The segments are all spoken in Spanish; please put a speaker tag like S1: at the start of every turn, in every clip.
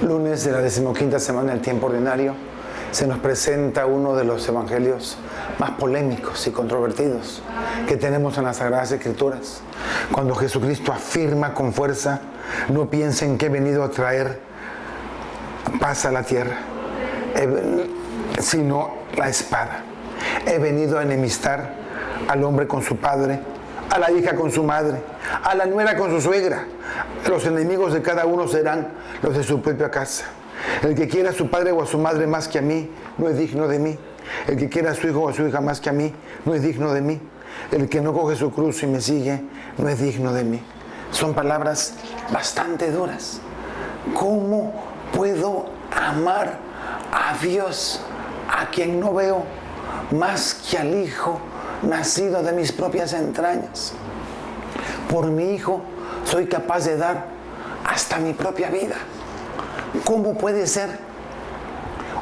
S1: Lunes de la 15ª semana del tiempo ordinario, se nos presenta uno de los evangelios más polémicos y controvertidos que tenemos en las Sagradas Escrituras. Cuando Jesucristo afirma con fuerza: no piensen que he venido a traer paz a la tierra, sino la espada. He venido a enemistar al hombre con su padre, a la hija con su madre, a la nuera con su suegra. Los enemigos de cada uno serán los de su propia casa. El que quiera a su padre o a su madre más que a mí, no es digno de mí. El que quiera a su hijo o a su hija más que a mí, no es digno de mí. El que no coge su cruz y me sigue, no es digno de mí. Son palabras bastante duras. ¿Cómo puedo amar a Dios, a quien no veo, más que al hijo nacido de mis propias entrañas? Por mi hijo soy capaz de dar hasta mi propia vida. ¿Cómo puede ser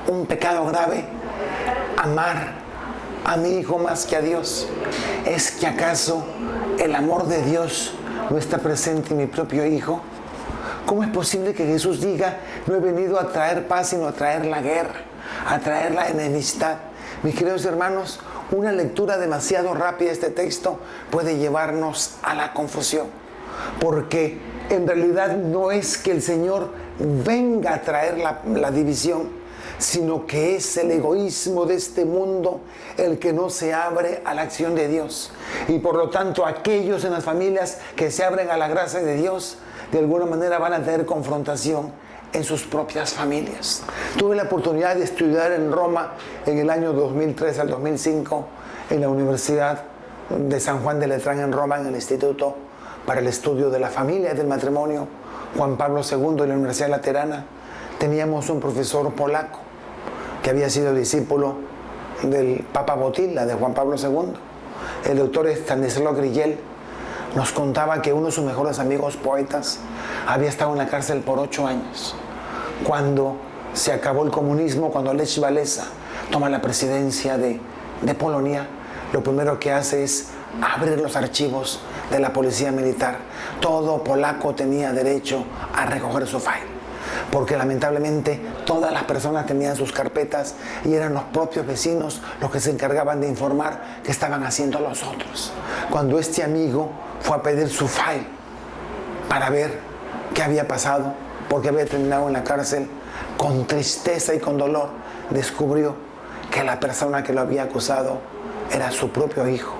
S1: un pecado grave amar a mi hijo más que a Dios? ¿Es que acaso el amor de Dios no está presente en mi propio hijo? ¿Cómo es posible que Jesús diga: no he venido a traer paz, sino a traer la guerra, a traer la enemistad? Mis queridos hermanos, una lectura demasiado rápida de este texto puede llevarnos a la confusión, porque en realidad no es que el Señor venga a traer la división, sino que es el egoísmo de este mundo el que no se abre a la acción de Dios. Y por lo tanto, aquellos en las familias que se abren a la gracia de Dios, de alguna manera van a tener confrontación en sus propias familias. Tuve la oportunidad de estudiar en Roma en el año 2003 al 2005 en la Universidad de San Juan de Letrán en Roma, en el Instituto para el Estudio de la Familia y del Matrimonio Juan Pablo II, en la Universidad Laterana. Teníamos un profesor polaco que había sido discípulo del Papa Wojtyła, de Juan Pablo II. El doctor Stanislaw Grigel nos contaba que uno de sus mejores amigos poetas había estado en la cárcel por 8 años. Cuando se acabó el comunismo, cuando Lech Walesa toma la presidencia de Polonia, lo primero que hace es abrir los archivos de la policía militar. Todo polaco tenía derecho a recoger su file, porque lamentablemente todas las personas tenían sus carpetas y eran los propios vecinos los que se encargaban de informar qué estaban haciendo los otros. Cuando este amigo fue a pedir su file para ver qué había pasado, porque había terminado en la cárcel, con tristeza y con dolor descubrió que la persona que lo había acusado era su propio hijo,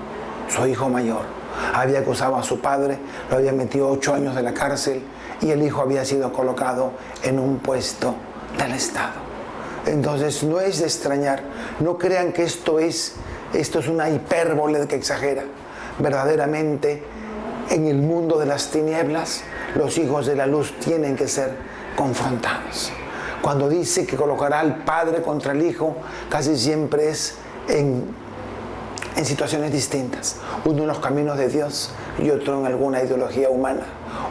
S1: su hijo mayor. Había acusado a su padre, lo había metido 8 años de la cárcel y el hijo había sido colocado en un puesto del Estado. Entonces no es de extrañar, no crean que esto es una hipérbole que exagera. Verdaderamente, en el mundo de las tinieblas, los hijos de la luz tienen que ser confrontados. Cuando dice que colocará al padre contra el hijo, casi siempre es en situaciones distintas, uno en los caminos de Dios y otro en alguna ideología humana.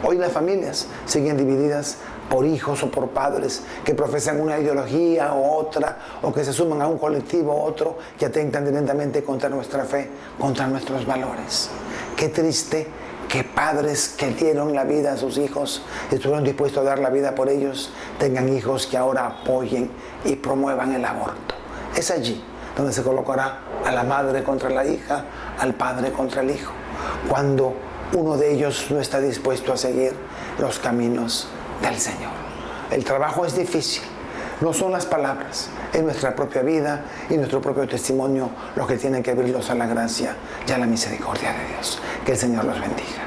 S1: Hoy las familias siguen divididas por hijos o por padres que profesan una ideología o otra, o que se suman a un colectivo u otro que atentan directamente contra nuestra fe, contra nuestros valores. Qué triste que padres que dieron la vida a sus hijos, estuvieron dispuestos a dar la vida por ellos, tengan hijos que ahora apoyen y promuevan el aborto. Es allí donde se colocará a la madre contra la hija, al padre contra el hijo, cuando uno de ellos no está dispuesto a seguir los caminos del Señor. El trabajo es difícil, no son las palabras, es nuestra propia vida y nuestro propio testimonio los que tienen que abrirlos a la gracia y a la misericordia de Dios. Que el Señor los bendiga.